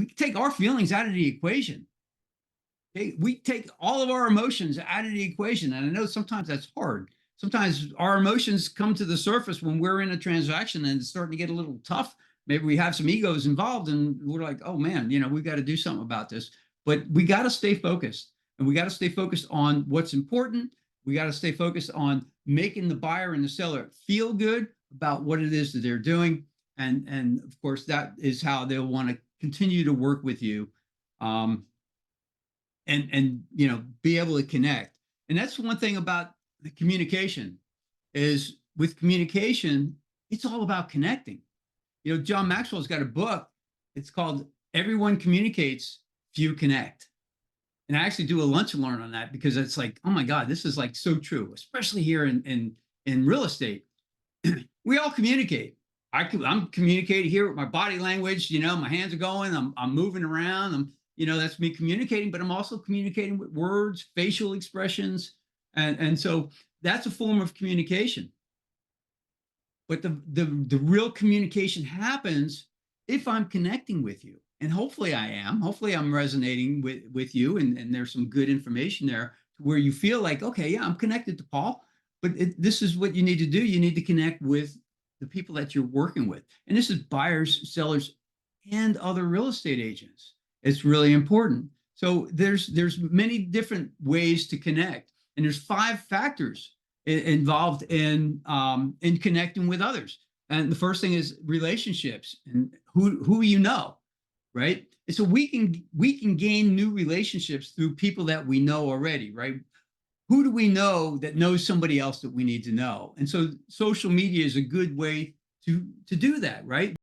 We take our feelings out of the equation. Okay? We take all of our emotions out of the equation. And I know sometimes that's hard. Sometimes our emotions come to the surface when we're in a transaction and it's starting to get a little tough. Maybe we have some egos involved and we're like, oh man, we've got to do something about this. But we got to stay focused, and we got to stay focused on what's important. We got to stay focused on making the buyer and the seller feel good about what it is that they're doing. And of course, that is how they'll want to continue to work with you. And be able to connect. And that's one thing about the communication is with communication, it's all about connecting. John Maxwell's got a book. It's called Everyone Communicates, Few Connect. And I actually do a lunch and learn on that because it's like, oh my God, this is like so true, especially here in real estate. We all communicate. I'm communicating here with my body language. My hands are going. I'm moving around. That's me communicating, but I'm also communicating with words, facial expressions, and so that's a form of communication. But the real communication happens if I'm connecting with you, and hopefully I am. Hopefully I'm resonating with you, and there's some good information there where you feel like, okay, yeah, I'm connected to Paul. But this is what you need to do. You need to connect with the people that you're working with, and this is buyers, sellers, and other real estate agents. It's really important. So there's many different ways to connect, and there's 5 factors involved in connecting with others. And the first thing is relationships and who right? And so we can gain new relationships through people that we know already, right? Who do we know that knows somebody else that we need to know? And so social media is a good way to do that, right?